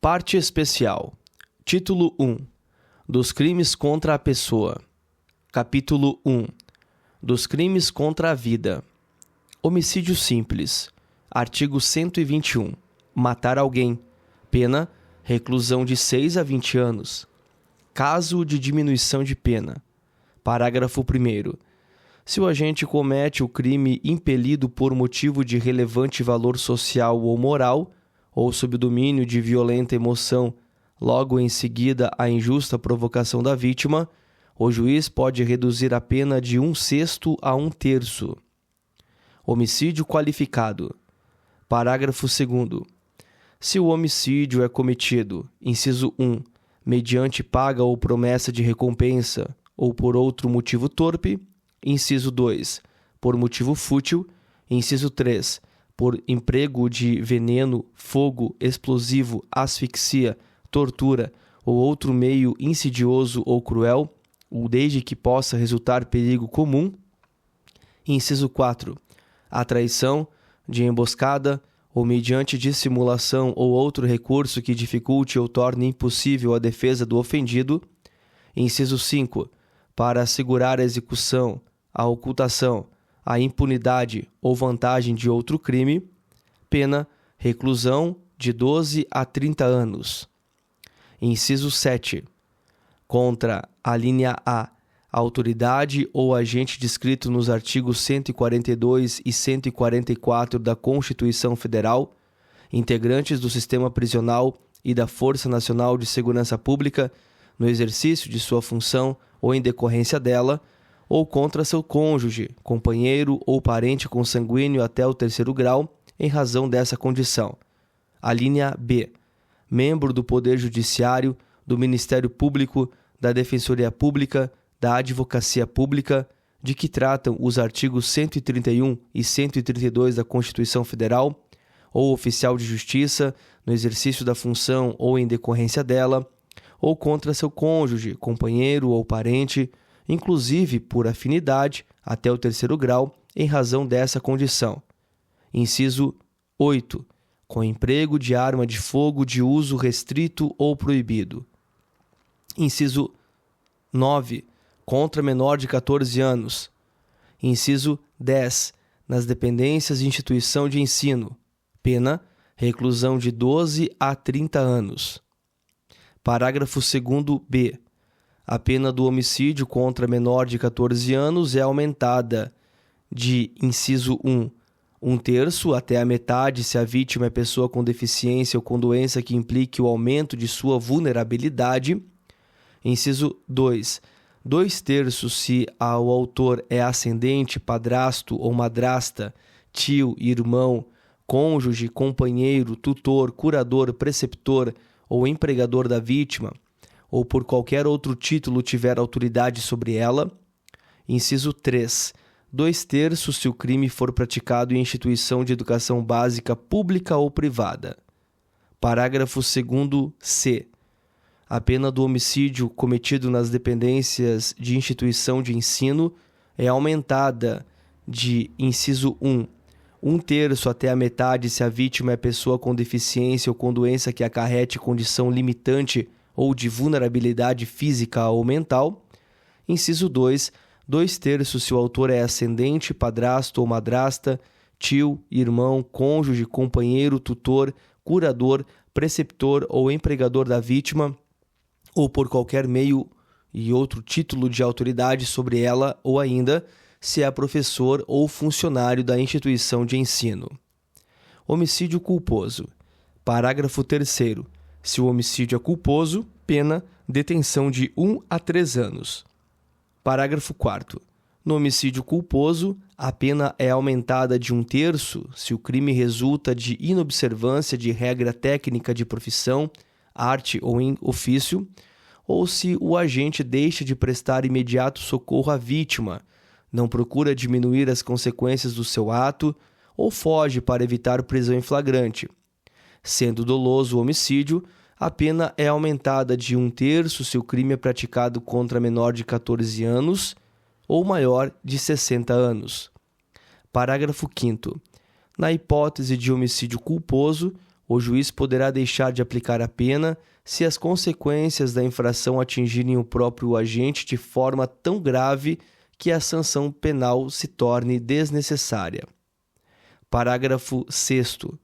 Parte especial. Título 1. Dos crimes contra a pessoa. Capítulo 1. Dos crimes contra a vida. Homicídio simples. Artigo 121. Matar alguém. Pena: reclusão de 6 a 20 anos. Caso de diminuição de pena. Parágrafo 1º. Se o agente comete o crime impelido por motivo de relevante valor social ou moral, ou sob o domínio de violenta emoção, logo em seguida à injusta provocação da vítima, o juiz pode reduzir a pena de 1/6 a 1/3. Homicídio qualificado. Parágrafo 2º. Se o homicídio é cometido, inciso 1, mediante paga ou promessa de recompensa, ou por outro motivo torpe, inciso 2, por motivo fútil, inciso 3, por emprego de veneno, fogo, explosivo, asfixia, tortura ou outro meio insidioso ou cruel, ou desde que possa resultar perigo comum, inciso 4, a traição, de emboscada, ou mediante dissimulação ou outro recurso que dificulte ou torne impossível a defesa do ofendido, inciso 5, para assegurar a execução, a ocultação, a impunidade ou vantagem de outro crime, pena: reclusão de 12 a 30 anos. Inciso 7. Contra a linha A, a autoridade ou agente descrito nos artigos 142 e 144 da Constituição Federal, integrantes do sistema prisional e da Força Nacional de Segurança Pública, no exercício de sua função ou em decorrência dela, ou contra seu cônjuge, companheiro ou parente consanguíneo até o 3º grau, em razão dessa condição. A linha B. Membro do Poder Judiciário, do Ministério Público, da Defensoria Pública, da Advocacia Pública, de que tratam os artigos 131 e 132 da Constituição Federal, ou oficial de justiça, no exercício da função ou em decorrência dela, ou contra seu cônjuge, companheiro ou parente, inclusive por afinidade, até o 3º grau, em razão dessa condição. Inciso 8. Com emprego de arma de fogo de uso restrito ou proibido. Inciso 9. Contra menor de 14 anos. Inciso 10. Nas dependências de instituição de ensino. Pena: reclusão de 12 a 30 anos. Parágrafo 2º-B. A pena do homicídio contra menor de 14 anos é aumentada de, inciso 1, 1/3 até a metade se a vítima é pessoa com deficiência ou com doença que implique o aumento de sua vulnerabilidade. Inciso 2, 2/3 se o autor é ascendente, padrasto ou madrasta, tio, irmão, cônjuge, companheiro, tutor, curador, preceptor ou empregador da vítima, ou por qualquer outro título tiver autoridade sobre ela. Inciso 3. 2/3 se o crime for praticado em instituição de educação básica pública ou privada. Parágrafo 2º-C. A pena do homicídio cometido nas dependências de instituição de ensino é aumentada de, inciso 1, 1/3 até a metade se a vítima é pessoa com deficiência ou com doença que acarrete condição limitante ou de vulnerabilidade física ou mental. Inciso 2, 2/3 se o autor é ascendente, padrasto ou madrasta, tio, irmão, cônjuge, companheiro, tutor, curador, preceptor ou empregador da vítima, ou por qualquer meio e outro título de autoridade sobre ela, ou ainda se é professor ou funcionário da instituição de ensino. Homicídio culposo. Parágrafo 3º. Se o homicídio é culposo, pena: detenção de 1 a 3 anos. Parágrafo 4º. No homicídio culposo, a pena é aumentada de 1/3 se o crime resulta de inobservância de regra técnica de profissão, arte ou em ofício, ou se o agente deixa de prestar imediato socorro à vítima, não procura diminuir as consequências do seu ato ou foge para evitar prisão em flagrante. Sendo doloso o homicídio, a pena é aumentada de 1/3 se o crime é praticado contra menor de 14 anos ou maior de 60 anos. Parágrafo 5º. Na hipótese de homicídio culposo, o juiz poderá deixar de aplicar a pena se as consequências da infração atingirem o próprio agente de forma tão grave que a sanção penal se torne desnecessária. Parágrafo 6º.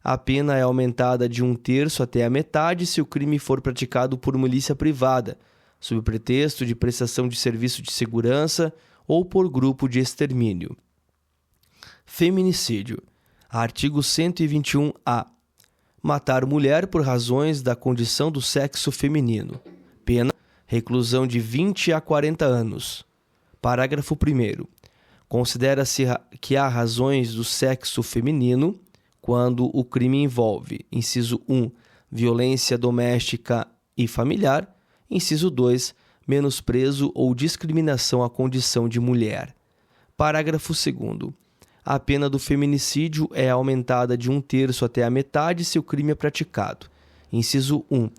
A pena é aumentada de 1/3 até a metade se o crime for praticado por milícia privada, sob pretexto de prestação de serviço de segurança ou por grupo de extermínio. Feminicídio. Artigo 121-A. Matar mulher por razões da condição do sexo feminino. Pena: reclusão de 20 a 40 anos. Parágrafo 1º. Considera-se que há razões do sexo feminino quando o crime envolve: inciso 1, violência doméstica e familiar; inciso 2, menosprezo ou discriminação à condição de mulher. Parágrafo 2º. A pena do feminicídio é aumentada de 1/3 até a metade se o crime é praticado: inciso 1,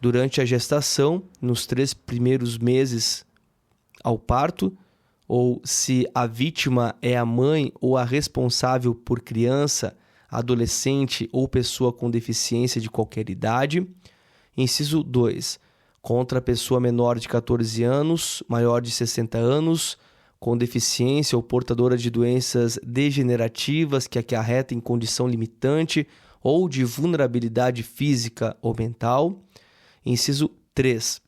durante a gestação, nos 3 primeiros meses ao parto, ou se a vítima é a mãe ou a responsável por criança, adolescente ou pessoa com deficiência de qualquer idade; inciso 2, contra a pessoa menor de 14 anos, maior de 60 anos, com deficiência ou portadora de doenças degenerativas que acarretem condição limitante ou de vulnerabilidade física ou mental; inciso 3,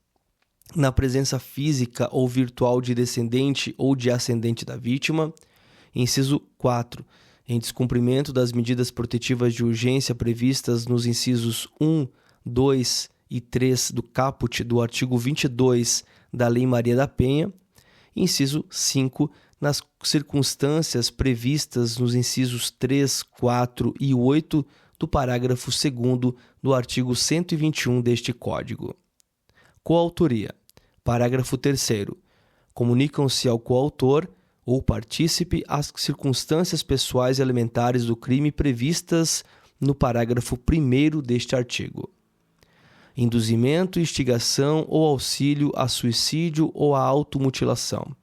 na presença física ou virtual de descendente ou de ascendente da vítima; inciso 4, em descumprimento das medidas protetivas de urgência previstas nos incisos 1, 2 e 3 do caput do artigo 22 da Lei Maria da Penha; inciso 5, nas circunstâncias previstas nos incisos 3, 4 e 8 do parágrafo 2º do artigo 121 deste Código. Coautoria. Parágrafo 3º. Comunicam-se ao coautor ou partícipe as circunstâncias pessoais e elementares do crime previstas no parágrafo 1º deste artigo. Induzimento, instigação ou auxílio a suicídio ou a automutilação.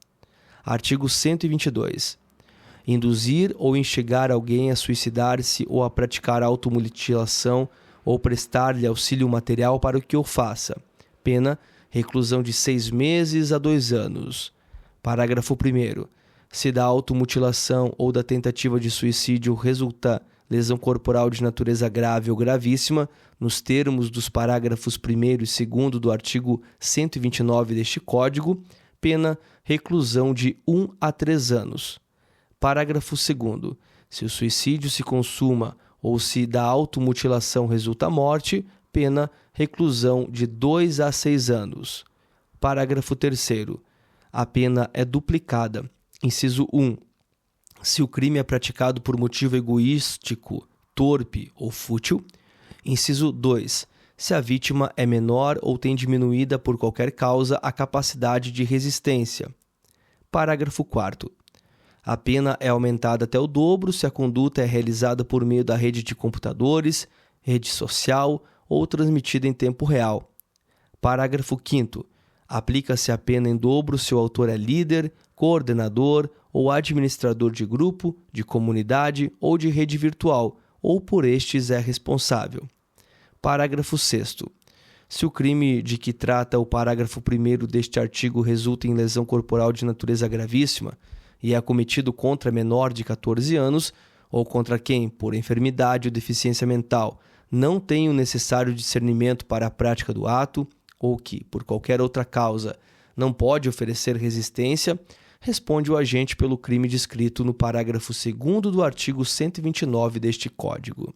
Artigo 122. Induzir ou instigar alguém a suicidar-se ou a praticar automutilação ou prestar-lhe auxílio material para o que o faça. Pena: reclusão de 6 meses a 2 anos. Parágrafo 1º. Se da automutilação ou da tentativa de suicídio resulta lesão corporal de natureza grave ou gravíssima, nos termos dos parágrafos 1º e 2º do artigo 129 deste Código, pena: reclusão de 1 a 3 anos. Parágrafo 2º. Se o suicídio se consuma ou se da automutilação resulta morte, pena: reclusão de 2 a 6 anos. Parágrafo 3º. A pena é duplicada. Inciso 1. Se o crime é praticado por motivo egoístico, torpe ou fútil. Inciso 2. Se a vítima é menor ou tem diminuída por qualquer causa a capacidade de resistência. Parágrafo 4º. A pena é aumentada até o dobro se a conduta é realizada por meio da rede de computadores, rede social ou transmitida em tempo real. Parágrafo 5º. Aplica-se a pena em dobro se o autor é líder, coordenador ou administrador de grupo, de comunidade ou de rede virtual, ou por estes é responsável. Parágrafo 6º. Se o crime de que trata o parágrafo 1º deste artigo resulta em lesão corporal de natureza gravíssima e é cometido contra menor de 14 anos, ou contra quem, por enfermidade ou deficiência mental, não tem o necessário discernimento para a prática do ato, ou que, por qualquer outra causa, não pode oferecer resistência, responde o agente pelo crime descrito no parágrafo 2º do artigo 129 deste Código.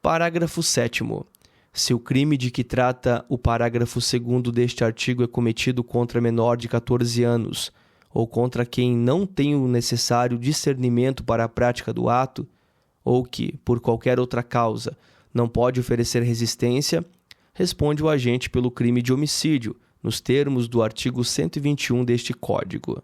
Parágrafo 7º. Se o crime de que trata o parágrafo 2º deste artigo é cometido contra menor de 14 anos, ou contra quem não tem o necessário discernimento para a prática do ato, ou que, por qualquer outra causa, não pode oferecer resistência, responde o agente pelo crime de homicídio, nos termos do artigo 121 deste Código.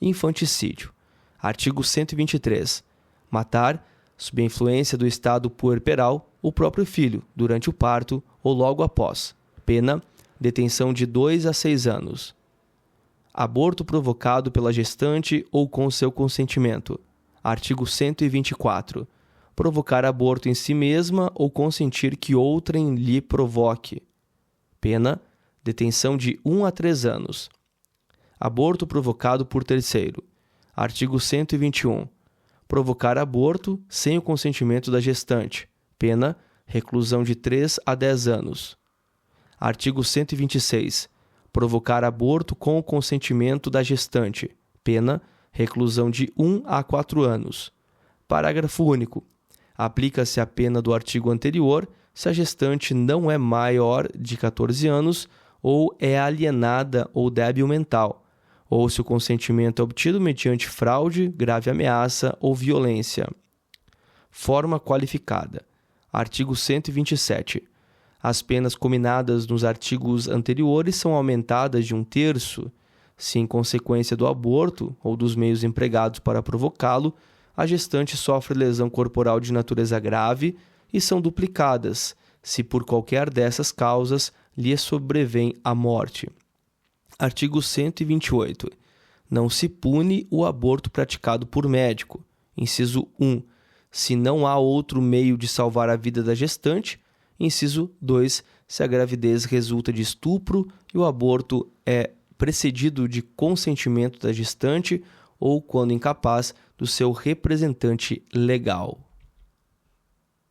Infanticídio. Artigo 123. Matar, sob a influência do estado puerperal, o próprio filho, durante o parto ou logo após. Pena: detenção de 2 a 6 anos. Aborto provocado pela gestante ou com seu consentimento. Artigo 124. provocar aborto em si mesma ou consentir que outrem lhe provoque. Pena: detenção de 1 a 3 anos. Aborto provocado por terceiro. Artigo 121. Provocar aborto sem o consentimento da gestante. Pena: reclusão de 3 a 10 anos. Artigo 126. Provocar aborto com o consentimento da gestante. Pena: reclusão de 1 a 4 anos. Parágrafo único. Aplica-se a pena do artigo anterior se a gestante não é maior de 14 anos ou é alienada ou débil mental, ou se o consentimento é obtido mediante fraude, grave ameaça ou violência. Forma qualificada. Artigo 127. As penas cominadas nos artigos anteriores são aumentadas de 1/3 se, em consequência do aborto ou dos meios empregados para provocá-lo, a gestante sofre lesão corporal de natureza grave, e são duplicadas se, por qualquer dessas causas, lhe sobrevém a morte. Artigo 128. Não se pune o aborto praticado por médico. Inciso 1. Se não há outro meio de salvar a vida da gestante. Inciso 2. Se a gravidez resulta de estupro e o aborto é precedido de consentimento da gestante ou, quando incapaz, do seu representante legal.